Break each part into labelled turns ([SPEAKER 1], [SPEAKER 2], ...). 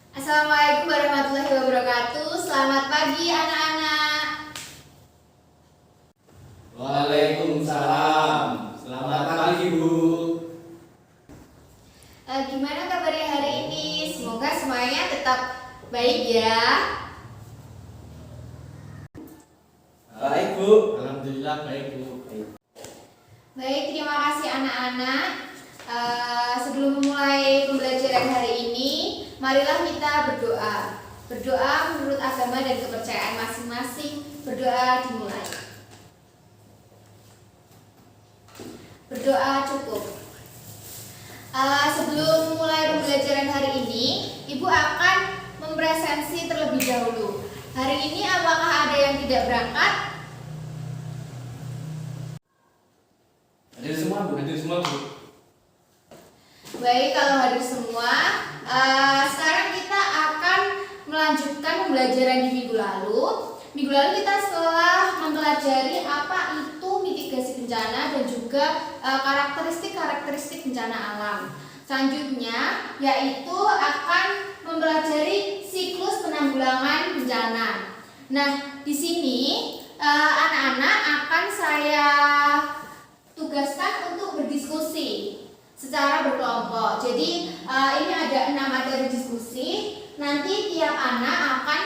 [SPEAKER 1] Assalamualaikum warahmatullahi wabarakatuh. Selamat pagi anak-anak.
[SPEAKER 2] Waalaikumsalam. Selamat pagi, Bu.
[SPEAKER 1] Gimana kabarnya hari ini? Semoga semuanya tetap baik ya.
[SPEAKER 2] Baik, Bu. Alhamdulillah baik, Bu.
[SPEAKER 1] Baik, terima kasih anak-anak. Sebelum memulai pembelajaran hari ini, marilah kita berdoa. Berdoa menurut agama dan kepercayaan masing-masing. Berdoa dimulai. Berdoa cukup. Sebelum mulai pembelajaran hari ini, Ibu akan mempresensi terlebih dahulu. Hari ini apakah ada yang tidak berangkat?
[SPEAKER 2] Hadir semua, Bu. Hadir semua, Bu.
[SPEAKER 1] Baik, kalau hadir semua, sekarang kita akan melanjutkan pembelajaran di minggu lalu. Minggu lalu kita setelah mempelajari apa itu mitigasi bencana dan juga karakteristik bencana alam. Selanjutnya yaitu akan mempelajari siklus penanggulangan bencana. Nah, di sini anak-anak akan saya tugaskan untuk berdiskusi secara berkelompok. Jadi ini ada 6 materi diskusi. Nanti tiap anak akan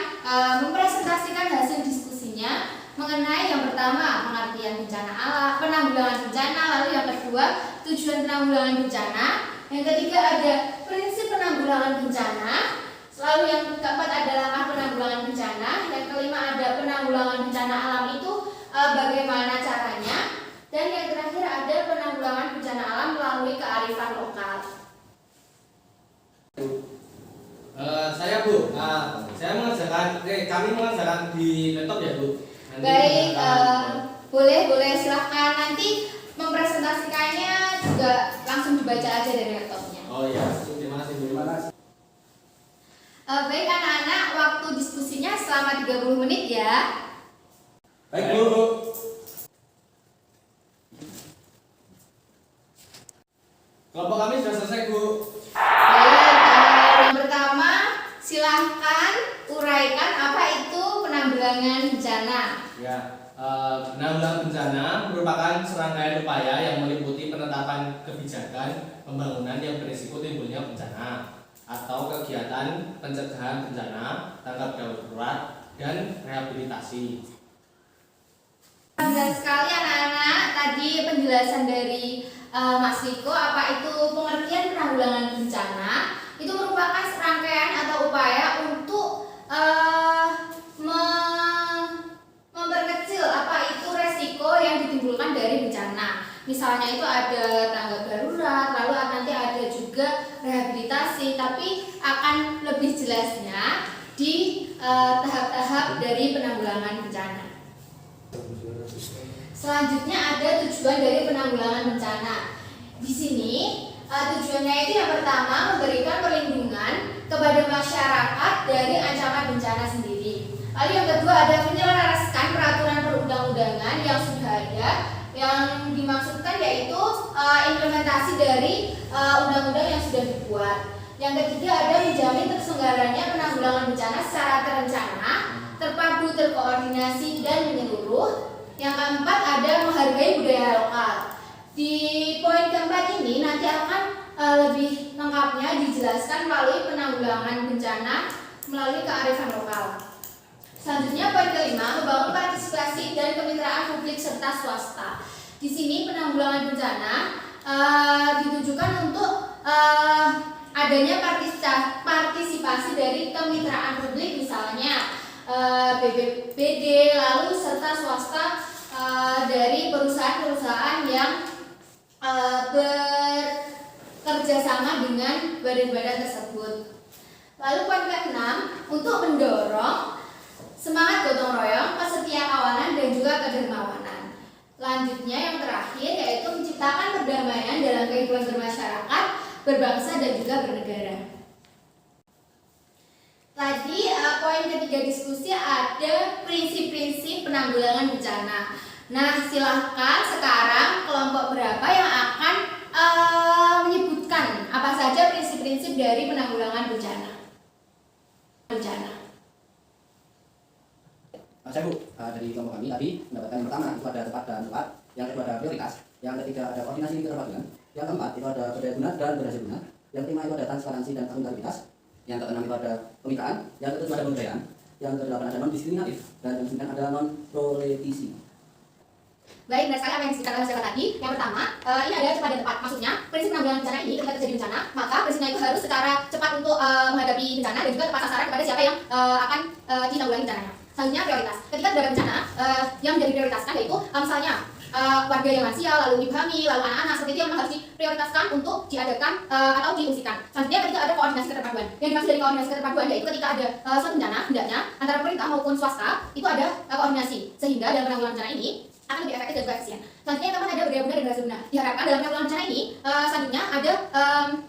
[SPEAKER 1] mempresentasikan hasil diskusinya mengenai yang pertama pengertian bencana alam, penanggulangan bencana, lalu yang kedua tujuan penanggulangan bencana, yang ketiga ada prinsip penanggulangan bencana, lalu yang keempat ada langkah penanggulangan bencana, yang kelima ada penanggulangan bencana alam itu bagaimana caranya, dan yang terakhir ada penanggulangan bencana alam melalui kearifan lokal.
[SPEAKER 2] Saya, Bu. Saya mengerjakan, kami mengerjakan di laptop ya, Bu. Nanti
[SPEAKER 1] Baik,
[SPEAKER 2] boleh.
[SPEAKER 1] silahkan nanti mempresentasikannya juga langsung dibaca aja dari laptopnya.
[SPEAKER 2] Oh ya, terima kasih, Bu. Terima kasih.
[SPEAKER 1] Baik anak-anak, waktu diskusinya selama 30 menit ya.
[SPEAKER 2] Baik, Bu. Kelompok kami sudah selesai, Bu.
[SPEAKER 1] Baik, yang pertama silahkan uraikan apa itu penanggulangan bencana.
[SPEAKER 2] Ya, penanggulangan bencana merupakan serangkaian upaya yang meliputi penetapan kebijakan pembangunan yang berisiko timbulnya bencana atau kegiatan pencegahan bencana, tanggap darurat, dan rehabilitasi.
[SPEAKER 1] Dan sekali anak-anak, tadi penjelasan dari Mas Riko apa itu pengertian penanggulangan bencana. Itu merupakan serangkaian atau upaya untuk memperkecil apa itu resiko yang ditimbulkan dari bencana. Misalnya itu ada tanggap darurat, lalu nanti ada juga rehabilitasi, tapi akan lebih jelasnya di tahap-tahap dari penanggulangan bencana. Selanjutnya ada tujuan dari penanggulangan bencana. Di sini tujuannya itu yang pertama memberikan perlindungan kepada masyarakat dari ancaman bencana sendiri. Lalu yang kedua ada menyelaraskan peraturan perundang-undangan yang sudah ada. Yang dimaksudkan yaitu implementasi dari undang-undang yang sudah dibuat. Yang ketiga ada menjamin terselenggaranya penanggulangan bencana secara terencana, terpadu, terkoordinasi, dan menyeluruh. Yang keempat ada menghargai budaya lokal. Di poin keempat ini nanti akan lebih lengkapnya dijelaskan melalui penanggulangan bencana melalui kearifan lokal. Selanjutnya poin kelima, membangun partisipasi dan kemitraan publik serta swasta. Di sini penanggulangan bencana ditujukan untuk adanya partisipasi dari kemitraan publik, misalnya BPBD, lalu serta swasta dari perusahaan-perusahaan yang bekerja sama dengan badan-badan tersebut. Lalu poin ke-6, untuk mendorong semangat gotong royong, kesetiakawanan, dan juga kedermawanan. Lanjutnya yang terakhir yaitu menciptakan perdamaian dalam kehidupan bermasyarakat, berbangsa, dan juga bernegara. Tadi poin ketiga diskusi ada prinsip-prinsip penanggulangan bencana. Nah, silahkan sekarang kelompok berapa yang akan menyebutkan apa saja prinsip-prinsip dari penanggulangan bencana. bencana.
[SPEAKER 3] Saya Bu, dari kelompok kami tadi mendapatkan yang pertama itu ada tepat dan tepat, yang kedua ada prioritas, yang ketiga ada koordinasi keterpaduan, yang keempat itu ada berdaya guna dan berhasil guna, yang kelima itu ada transparansi dan akuntabilitas, yang keenam itu ada kemitraan, yang ketujuh ada pemberdayaan, yang kedelapan ada non diskriminatif, dan yang sembilan ada non proletisi.
[SPEAKER 1] Baik, benar sekali apa yang disebutkan oleh siapa tadi. Yang pertama, ini ada cepat dan tepat. Maksudnya, prinsip penanggulangan bencana ini ketika terjadi bencana, maka prinsipnya itu harus secara cepat untuk menghadapi bencana dan juga tepat sasaran kepada siapa yang akan ditanggulangi bencananya. Selanjutnya prioritas. Ketika terjadi bencana, yang menjadi prioritaskan yaitu misalnya warga yang lansia, lalu ibu hamil, lalu anak-anak, seperti itu yang harus diprioritaskan untuk diadakan atau diungsikan. Selanjutnya ketika ada koordinasi keterpaduan. Yang dimaksud dari koordinasi keterpaduan yaitu ketika ada suatu bencana, hendaknya antara pemerintah maupun swasta itu ada koordinasi sehingga dalam penanggulangan bencana ini akan lebih efektif dan juga efisien. Selanjutnya yang keempat ada berdaya guna dan berhasil guna. Diharapkan dalam penanggulangan bencana ini selanjutnya ada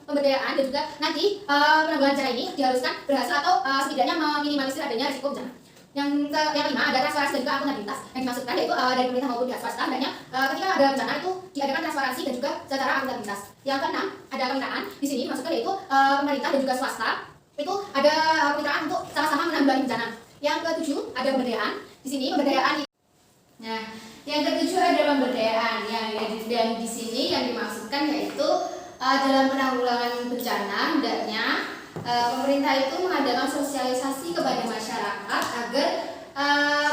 [SPEAKER 1] pemberdayaan dan juga nanti penanggulangan bencana ini diharuskan berhasil atau setidaknya meminimalisir adanya risiko bencana. Yang kelima ada transparansi dan juga akuntabilitas. Yang dimaksudkan yaitu dari pemerintah maupun pihak swasta hendaknya ketika ada bencana itu diadakan transparansi dan juga secara akuntabilitas. Yang keenam ada kemitraan. Di sini dimaksudkan yaitu pemerintah dan juga swasta itu ada kemitraan untuk sama-sama menanggulangi bencana. Yang ketujuh ada pemberdayaan. Di sini pemberdayaan. Nah, yang ketujuh ada pemberdayaan. Yang di sini yang dimaksudkan yaitu dalam penanggulangan bencana hendaknya pemerintah itu mengadakan sosialisasi kepada masyarakat agar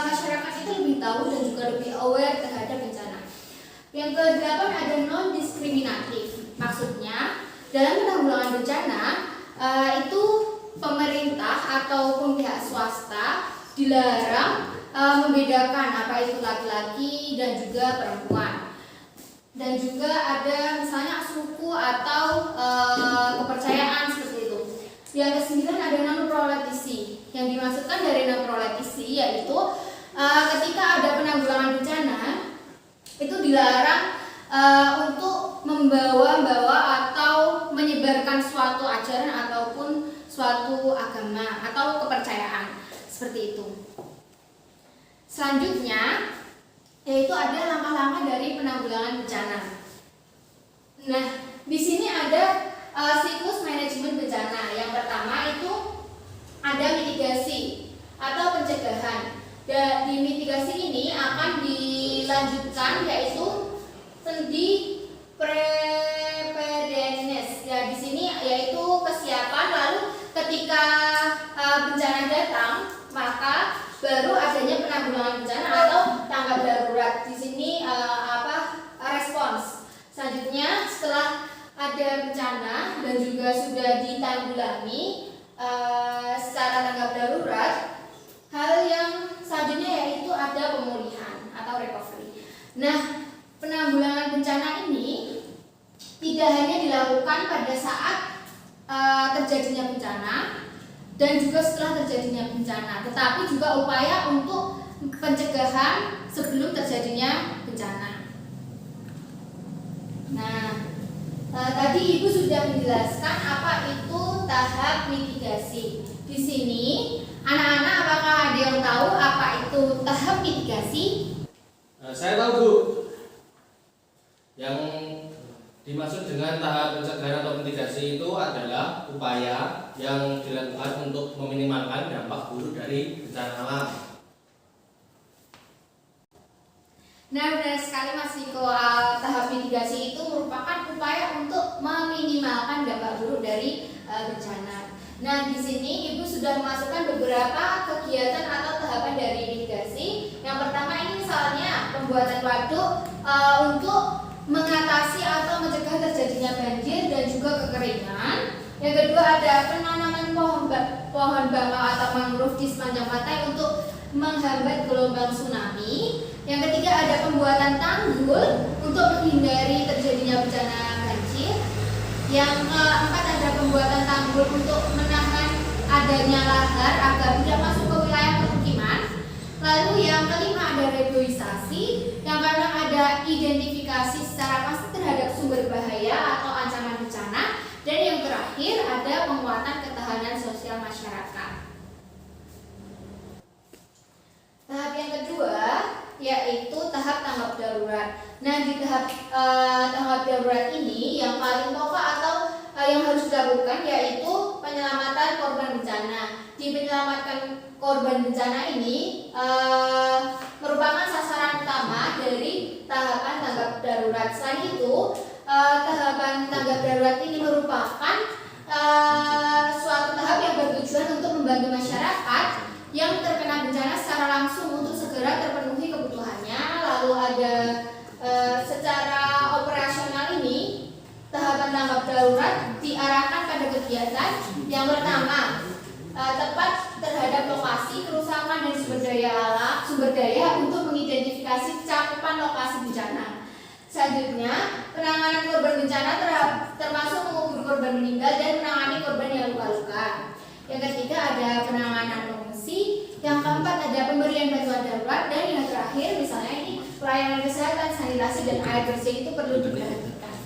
[SPEAKER 1] masyarakat itu lebih tahu dan juga lebih aware terhadap bencana. Yang kedelapan ada non diskriminatif. Maksudnya dalam penanggulangan bencana itu pemerintah ataupun pihak swasta dilarang membedakan apa itu laki-laki dan juga perempuan. Dan juga ada misalnya suku atau kepercayaan seperti itu. Yang kesembilan ada non proletisi. Yang dimaksudkan dari non proletisi yaitu ketika ada penanggulangan bencana itu dilarang untuk membawa-bawa atau menyebarkan suatu ajaran ataupun suatu agama atau kepercayaan seperti itu. Selanjutnya yaitu ada langkah-langkah dari penanggulangan bencana. Nah, di sini ada siklus manajemen bencana. Yang pertama itu ada mitigasi atau pencegahan. Dan di mitigasi ini akan dilanjutkan yaitu sendi preparedness. Ya, di sini yaitu kesiapan. Lalu ketika bencana datang, maka baru adanya penanggulangan bencana atau tanggap darurat. Di sini respons. Selanjutnya setelah ada bencana dan juga sudah ditanggulangi secara tanggap darurat, hal yang selanjutnya yaitu ada pemulihan atau recovery. Nah, penanggulangan bencana ini tidak hanya dilakukan pada saat terjadinya bencana dan juga setelah terjadinya bencana, tetapi juga upaya untuk pencegahan sebelum terjadinya bencana. Nah, tadi Ibu sudah menjelaskan apa itu tahap mitigasi. Di sini, anak-anak apakah ada yang tahu apa itu tahap mitigasi?
[SPEAKER 2] Saya tahu Bu. Yang dimaksud dengan tahap pencegahan atau mitigasi itu adalah upaya yang dilakukan untuk meminimalkan dampak buruk dari bencana alam.
[SPEAKER 1] Nah, benar sekali Mas Niko. Tahap mitigasi itu merupakan upaya untuk meminimalkan dampak buruk dari bencana. Nah, di sini Ibu sudah memasukkan beberapa kegiatan atau tahapan dari mitigasi. Yang pertama ini misalnya pembuatan waduk untuk mengatasi atau mencegah terjadinya banjir dan juga kekeringan. Yang kedua ada penanaman pohon bamau atau mangrove di sepanjang pantai untuk menghambat gelombang tsunami. Yang ketiga ada pembuatan tanggul untuk menghindari terjadinya bencana banjir. Yang keempat ada pembuatan tanggul untuk menahan adanya lahar agar tidak masuk ke wilayah permukiman. Lalu yang kelima ada reboisasi. Yang keenam ada identifikasi secara pasti terhadap sumber bahaya atau ancaman bencana. Dan yang terakhir ada penguatan ketahanan sosial masyarakat. Tahap yang kedua yaitu tahap tanggap darurat. Nah, di tahap tanggap darurat ini yang paling pokok atau yang harus dilakukan yaitu penyelamatan korban bencana. di penyelamatkan korban bencana ini merupakan sasaran utama dari tahapan tanggap darurat. Selain itu, tahapan tanggap darurat ini merupakan suatu tahap yang bertujuan untuk membantu masyarakat yang terkena bencana secara langsung untuk segera terpenuhi kebutuhannya. Lalu ada secara operasional ini, tahapan tanggap darurat diarahkan pada kegiatan yang pertama, tepat terhadap lokasi kerusakan dan sumber daya untuk mengidentifikasi cakupan lokasi bencana. Selanjutnya, penanganan korban bencana termasuk mengubur korban meninggal dan menangani korban yang luka-luka. Yang ketiga ada penanganan pengungsi. Yang keempat ada pemberian bantuan darurat, dan yang terakhir misalnya ini pelayanan kesehatan, sanitasi dan air bersih itu perlu diperhatikan.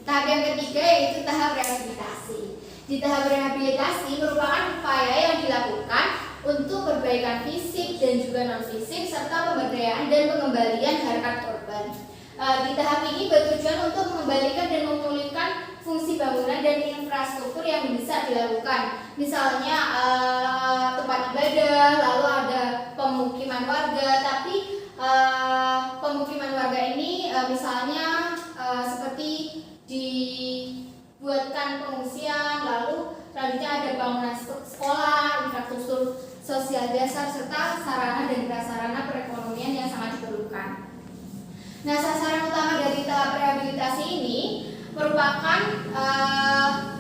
[SPEAKER 1] Tahap yang ketiga yaitu tahap rehabilitasi. Di tahap rehabilitasi merupakan upaya yang dilakukan untuk perbaikan fisik dan juga non fisik serta pemberdayaan dan pengembalian harkat korban. Di tahap ini bertujuan untuk mengembalikan dan memulihkan fungsi bangunan dan infrastruktur yang bisa dilakukan. Misalnya tempat ibadah, lalu ada pemukiman warga, tapi pemukiman warga ini misalnya seperti dibuatkan pengungsian, lalu selanjutnya ada bangunan sekolah, infrastruktur sosial dasar, serta sarana dan prasarana perekonomian yang sangat diperlukan. Nah, sasaran utama dari tahap rehabilitasi ini merupakan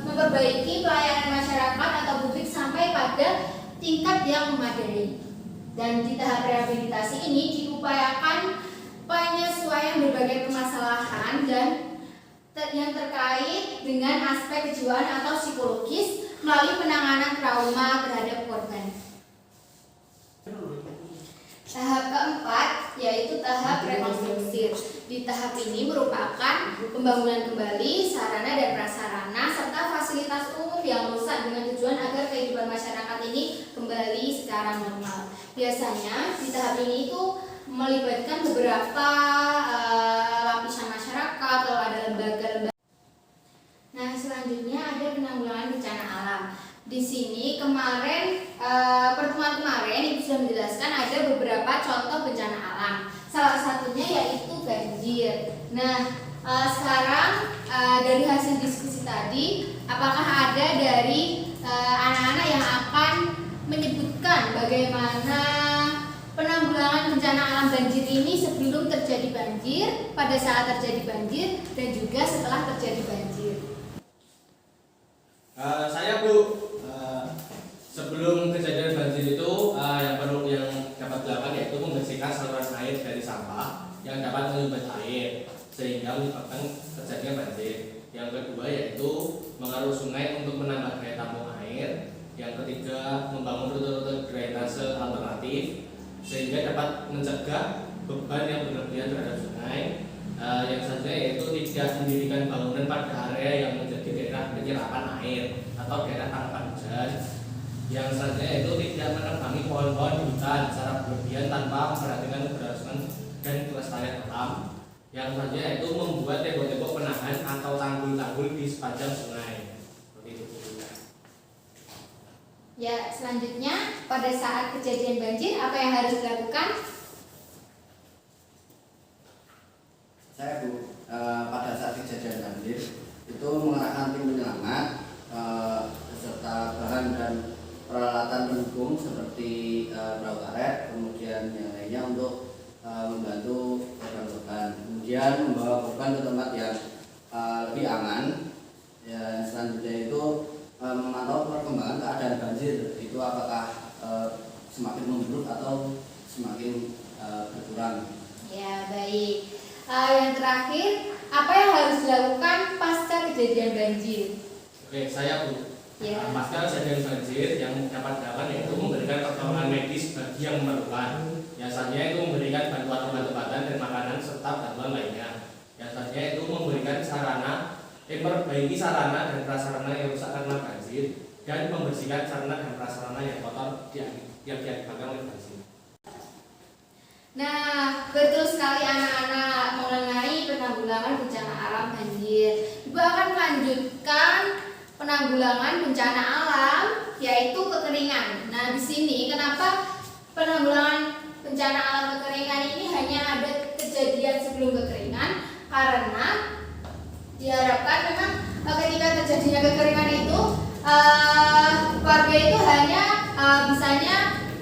[SPEAKER 1] memperbaiki pelayanan masyarakat atau publik sampai pada tingkat yang memadai. Dan di tahap rehabilitasi ini diupayakan penyesuaian berbagai permasalahan dan yang terkait dengan aspek kejiwaan atau psikologis melalui penanganan trauma terhadap korban. Tahap keempat yaitu tahap rekonstruksi. Di tahap ini merupakan pembangunan kembali sarana dan prasarana serta fasilitas umum yang rusak dengan tujuan agar kehidupan masyarakat ini kembali secara normal. Biasanya di tahap ini itu melibatkan beberapa lapisan masyarakat, atau ada lembaga-lembaga. Nah, selanjutnya ada penanggulangan bencana alam. Di sini pertemuan kemarin itu sudah menjelaskan ada beberapa contoh bencana alam. Salah satunya yaitu banjir. Nah, sekarang dari hasil diskusi tadi, apakah ada dari anak-anak yang akan menyebutkan bagaimana penanggulangan bencana alam banjir ini sebelum terjadi banjir, pada saat terjadi banjir, dan juga setelah terjadi banjir?
[SPEAKER 2] Saya Bu, sebelum kejadian banjir itu yang dapat dilakukan yaitu membersihkan saluran air dari sampah yang dapat menyumbat air sehingga menyebabkan terjadinya banjir. Yang kedua yaitu mengarus sungai untuk menambah daya tampung air. Yang ketiga membangun rute-rute drainase alternatif sehingga dapat mencegah beban yang berlebihan terhadap sungai. Yang selanjutnya yaitu tidak mendirikan bangunan pada area yang menjadi daerah penyerapan air atau daerah tangkapan hujan. Yang selanjutnya yaitu tidak menebangi pohon-pohon di hutan secara berlebihan tanpa memperhatikan keberlangsungan dan kelestarian alam. Yang selanjutnya yaitu membuat tembok-tembok penahan atau tanggul-tanggul di sepanjang sungai. Seperti itu.
[SPEAKER 1] Ya, selanjutnya pada saat kejadian banjir apa yang harus dilakukan?
[SPEAKER 3] Saya Bu, pada saat kejadian banjir itu mengerahkan tim penyelamat beserta bahan dan peralatan pendukung seperti perahu karet, kemudian yang lainnya untuk membantu korban-korban. Kemudian membawa korban ke tempat yang lebih aman. Ya, selanjutnya itu memantau perkembangan keadaan banjir itu apakah semakin memburuk atau semakin berkurang.
[SPEAKER 1] Ya, baik. Yang terakhir, apa yang harus dilakukan pasca kejadian banjir?
[SPEAKER 2] Oke, saya Bu.
[SPEAKER 1] Ya.
[SPEAKER 2] Pasca kejadian banjir yang dapat dilakukan yaitu memberikan pertolongan medis bagi yang memerlukan. Yang selanjutnya itu memberikan bantuan obat-obatan dan makanan serta bantuan lainnya. Yang selanjutnya itu memberikan memperbaiki sarana dan prasarana yang rusak karena banjir dan membersihkan sarana dan prasarana yang kotor yang diakibatkan oleh banjir.
[SPEAKER 1] Nah, betul sekali anak-anak mengenai penanggulangan bencana alam banjir. Ibu akan melanjutkan penanggulangan penanggulangan bencana alam, yaitu kekeringan. Nah, di sini kenapa penanggulangan bencana alam kekeringan ini hanya ada kejadian sebelum kekeringan? Karena diharapkan memang ketika terjadinya kekeringan itu warga itu hanya bisanya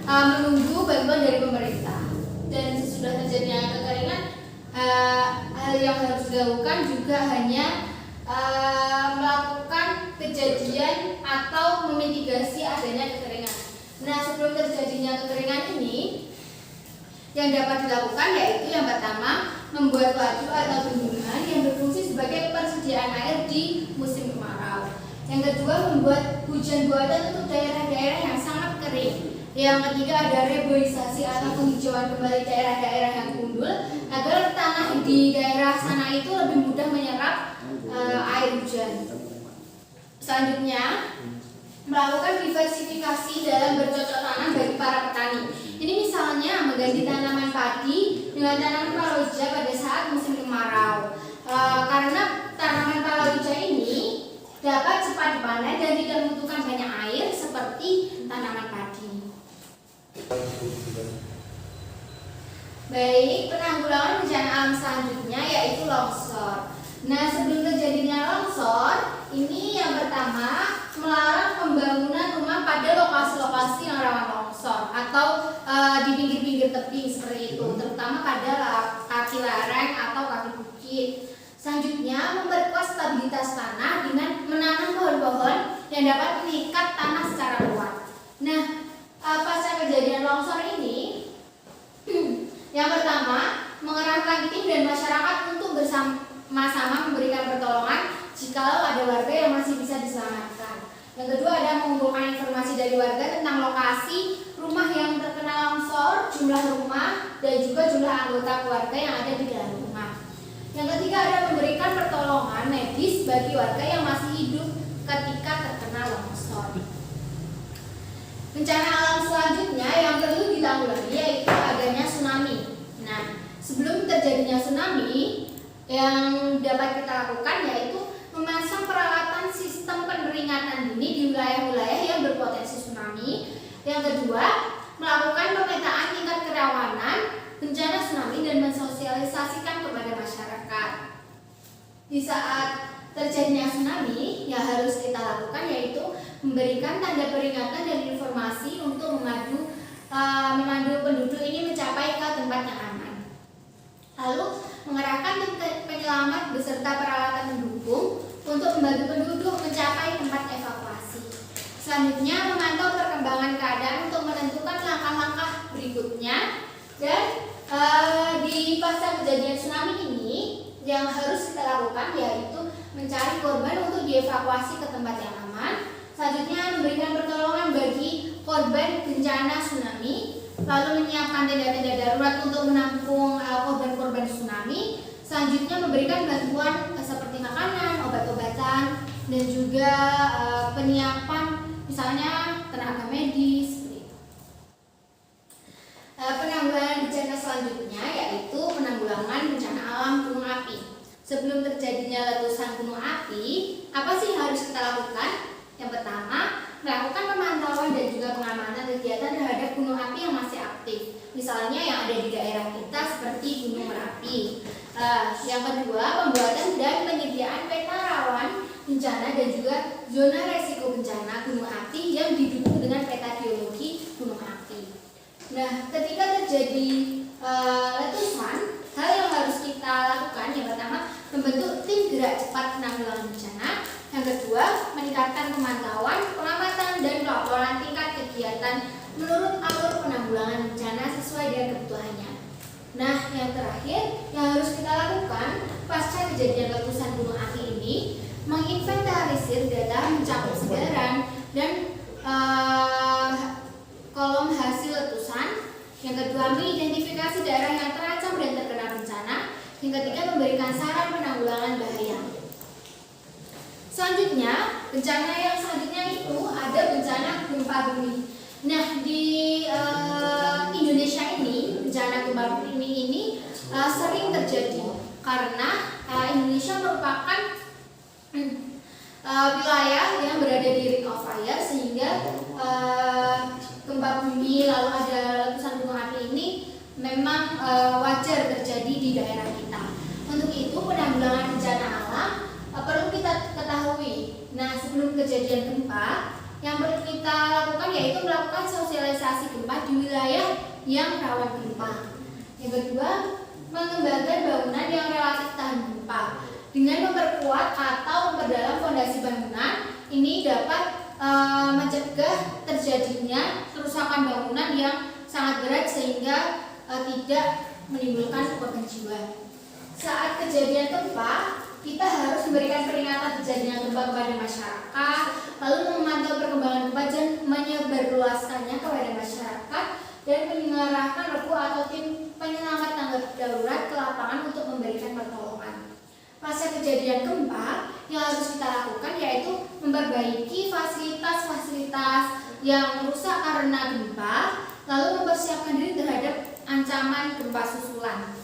[SPEAKER 1] menunggu bantuan dari pemerintah. Dan sesudah terjadinya kekeringan, hal yang harus dilakukan juga hanya melakukan kejadian atau memitigasi adanya kekeringan. Nah, sebelum terjadinya kekeringan ini, yang dapat dilakukan yaitu yang pertama, membuat waduk atau bendungan yang berfungsi sebagai persediaan air di musim kemarau. Yang kedua, membuat hujan buatan untuk daerah-daerah yang sangat kering. Yang ketiga, ada reboisasi atau penghijauan kembali daerah-daerah yang gundul agar tanah di daerah sana itu lebih mudah menyerap air hujan. Selanjutnya, melakukan diversifikasi dalam bercocok tanam bagi para petani. Ini misalnya mengganti tanaman padi dengan tanaman palawija pada saat musim kemarau. Karena tanaman palawija ini dapat cepat dipanen dan tidak membutuhkan banyak air seperti tanaman padi. Baik, penanggulangan bencana alam selanjutnya yaitu longsor. Nah, sebelum terjadinya longsor, ini yang pertama, melarang pembangunan rumah pada lokasi-lokasi yang rawan longsor atau di pinggir-pinggir tebing seperti itu, terutama pada kaki lereng atau kaki bukit. Selanjutnya, memperkuat stabilitas tanah dengan menanam pohon-pohon yang dapat mengikat tanah secara kuat. Nah, pasca kejadian longsor ini, yang pertama, mengerahkan tim dan masyarakat untuk bersama-sama memberikan pertolongan jikalau ada warga yang masih bisa diselamatkan. Yang kedua, ada mengumpulkan informasi dari warga tentang lokasi rumah yang terkena longsor, jumlah rumah, dan juga jumlah anggota keluarga yang ada di dalam rumah. Yang ketiga, ada memberikan pertolongan medis bagi warga yang masih hidup ketika terkena longsor. Bencana alam selanjutnya yang perlu ditanggulangi yaitu adanya tsunami. Nah, sebelum terjadinya tsunami, yang dapat kita lakukan yaitu memasang peralatan sistem peringatan dini di wilayah-wilayah yang berpotensi tsunami. Yang kedua, melakukan pemetaan tingkat kerawanan bencana tsunami dan mensosialisasikan kepada masyarakat. Di saat terjadinya tsunami, yang harus kita lakukan yaitu memberikan tanda peringatan dan informasi untuk memandu penduduk ini mencapai ke tempat yang aman. Lalu mengerahkan tim penyelamat beserta peralatan pendukung untuk membantu penduduk mencapai tempat evakuasi. Selanjutnya, memantau perkembangan keadaan untuk menentukan langkah-langkah berikutnya. Dan di pasca kejadian tsunami ini, yang harus kita lakukan yaitu mencari korban untuk dievakuasi ke tempat yang aman. Selanjutnya, memberikan pertolongan bagi korban bencana tsunami, lalu menyiapkan tenda-tenda darurat untuk menampung korban-korban tsunami. Selanjutnya, memberikan bantuan seperti makanan, obat-obatan, dan juga penyiapan misalnya tenaga medis. Penanggulangan bencana selanjutnya yaitu penanggulangan bencana alam gunung api. Sebelum terjadinya letusan gunung api, apa sih yang harus kita lakukan? Yang pertama, melakukan pemantauan dan juga pengamanan kegiatan terhadap gunung api yang masih aktif. Misalnya yang ada di daerah kita seperti Gunung Merapi. Yang kedua, pembuatan dan penyediaan peta rawan bencana dan juga zona resiko bencana gunung api yang didukung dengan peta geologi gunung api. Nah, ketika terjadi letusan, hal yang harus kita lakukan yang pertama, membentuk tim gerak cepat penanggulangan bencana. Yang kedua, meningkatkan pemantauan, pengamatan, dan pelaporan tingkat kegiatan menurut alur penanggulangan bencana sesuai dengan kebutuhannya. Nah, yang terakhir yang harus kita lakukan pasca kejadian letusan gunung api ini, menginventarisir data mencakup sebaran dan kolom hasil letusan. Yang kedua, mengidentifikasi daerah yang terancam dan terkena bencana. Yang ketiga, memberikan saran penanggulangan bahaya. Selanjutnya, bencana yang selanjutnya itu ada bencana gempa bumi. Nah, di Indonesia ini, bencana gempa bumi ini sering terjadi karena Indonesia merupakan wilayah yang berada wajar terjadi di daerah kita. Untuk itu penanggulangan bencana alam perlu kita ketahui. Nah, sebelum kejadian gempa, yang perlu kita lakukan yaitu melakukan sosialisasi gempa di wilayah yang rawan gempa. Yang kedua, mengembangkan bangunan yang relatif tahan gempa. Dengan memperkuat atau memperdalam fondasi bangunan, ini dapat mencegah terjadinya kerusakan bangunan yang sangat berat sehingga tidak menimbulkan korban jiwa. Saat kejadian gempa, kita harus memberikan peringatan terjadinya gempa kepada masyarakat, lalu memantau perkembangan gempa dan menyebarluaskannya kepada masyarakat, dan mengarahkan regu atau tim penyelamat tanggap darurat ke lapangan untuk memberikan pertolongan. Pasca kejadian gempa, yang harus kita lakukan yaitu memperbaiki fasilitas-fasilitas yang rusak karena gempa, lalu mempersiapkan diri terhadap ancaman gempa susulan.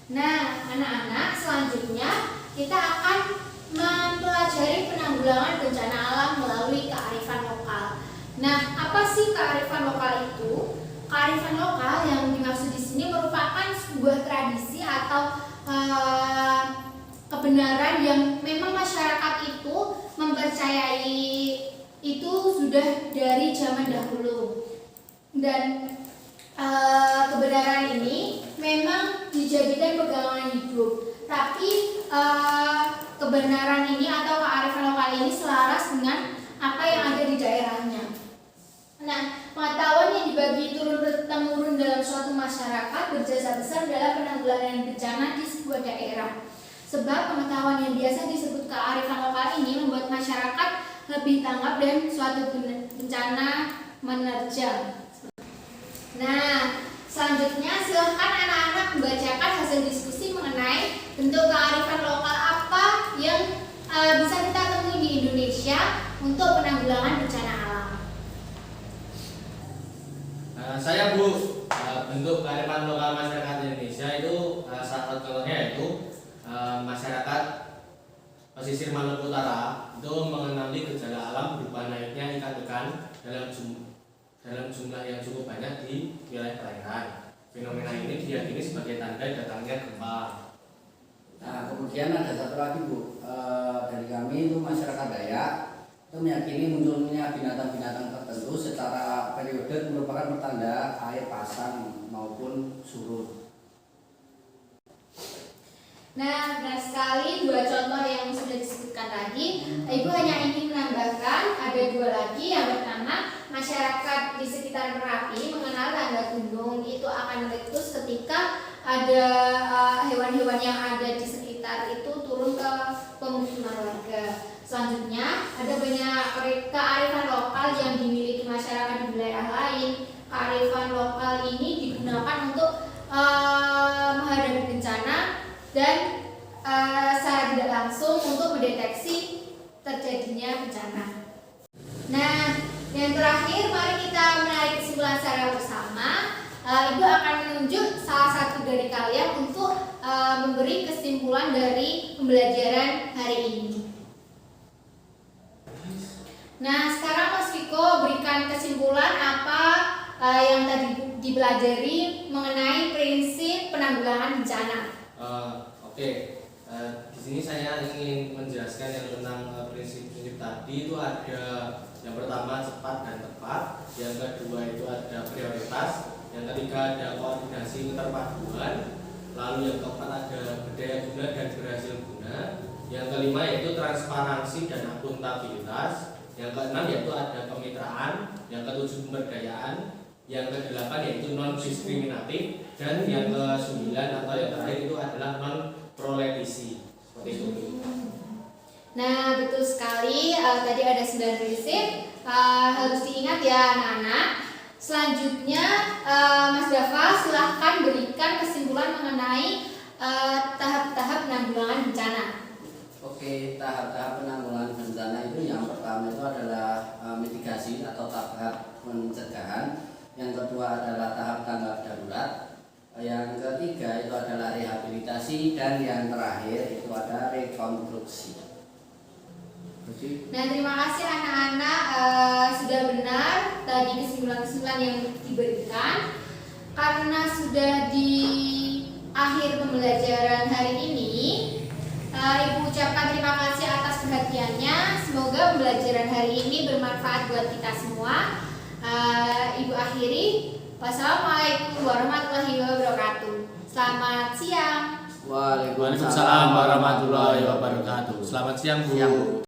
[SPEAKER 1] Nah, anak-anak, selanjutnya kita akan mempelajari penanggulangan bencana alam melalui kearifan lokal. Nah, apa sih kearifan lokal itu? Kearifan lokal yang dimaksud di sini merupakan sebuah tradisi atau kebenaran yang memang masyarakat itu mempercayai itu sudah dari zaman dahulu. Dan kebenaran ini memang dijadikan pegangan hidup, tapi kebenaran ini atau kearifan lokal ini selaras dengan apa yang ada di daerahnya. Nah, pengetahuan yang dibagi turun-temurun dalam suatu masyarakat berjasa besar dalam penanggulangan bencana di sebuah daerah. Sebab pengetahuan yang biasa disebut kearifan lokal ini membuat masyarakat lebih tanggap dan suatu bencana menerjang. Nah, selanjutnya silahkan anak-anak membacakan hasil diskusi mengenai bentuk kearifan lokal apa yang bisa kita temui di Indonesia untuk penanggulangan bencana alam.
[SPEAKER 2] Saya Bu, bentuk kearifan lokal masyarakat Indonesia itu salah satu contohnya yaitu masyarakat pesisir Maluku Utara itu mengenali gejala alam berupa naiknya ikan-ikan dalam jumlah yang cukup banyak di wilayah perairan. Fenomena ini diyakini sebagai tanda datangnya gempa.
[SPEAKER 3] Nah, kemudian ada satu lagi Bu, dari kami itu masyarakat Dayak itu meyakini munculnya binatang-binatang tertentu secara periode merupakan pertanda air pasang maupun surut.
[SPEAKER 1] Nah, benar sekali dua contoh yang sudah disebutkan tadi. Ibu hanya ingin menambahkan ada dua lagi. Yang pertama, masyarakat di sekitar Merapi mengenal tanda gunung itu akan meletus ketika ada hewan-hewan yang ada di sekitar itu turun ke pemukiman warga. Selanjutnya, ada banyak kearifan lokal yang dimiliki masyarakat di wilayah lain. Kearifan lokal ini digunakan untuk menghadapi bencana dan secara tidak langsung untuk mendeteksi terjadinya bencana. Nah, yang terakhir mari kita menarik kesimpulan secara bersama. Ibu akan menunjuk salah satu dari kalian untuk memberi kesimpulan dari pembelajaran hari ini. Nah, sekarang Mas Viko berikan kesimpulan apa yang tadi dipelajari mengenai prinsip penanggulangan bencana.
[SPEAKER 2] Di sini saya ingin menjelaskan yang tentang prinsip-prinsip tadi. Itu ada yang pertama cepat dan tepat, yang kedua itu ada prioritas, yang ketiga ada koordinasi keterpaduan, lalu yang keempat ada berdaya guna dan berhasil guna, yang kelima yaitu transparansi dan akuntabilitas, yang keenam yaitu ada kemitraan, yang ketujuh pemberdayaan, yang kedelapan yaitu non diskriminatif, dan yang kesembilan atau yang terakhir itu adalah non proletisi. Seperti itu.
[SPEAKER 1] Nah, betul sekali. Tadi ada 9 prinsip. Harus diingat ya anak-anak. Selanjutnya Mas Dava silahkan berikan kesimpulan mengenai tahap-tahap penanggulangan bencana.
[SPEAKER 3] Oke, tahap-tahap penanggulangan bencana itu yang pertama itu adalah mitigasi atau tahap pencegahan. Yang kedua adalah tahap tanggap darurat. Yang ketiga itu adalah rehabilitasi, dan yang terakhir itu ada rekonstruksi.
[SPEAKER 1] Nah, terima kasih anak-anak, sudah benar tadi kesimpulan-kesimpulan yang diberikan. Karena sudah di akhir pembelajaran hari ini, Ibu ucapkan terima kasih atas perhatiannya. Semoga pembelajaran hari ini bermanfaat buat kita semua. Ibu akhiri. Wassalamualaikum warahmatullahi wabarakatuh. Selamat siang.
[SPEAKER 2] Waalaikumsalam warahmatullahi wabarakatuh. Selamat siang, Bu.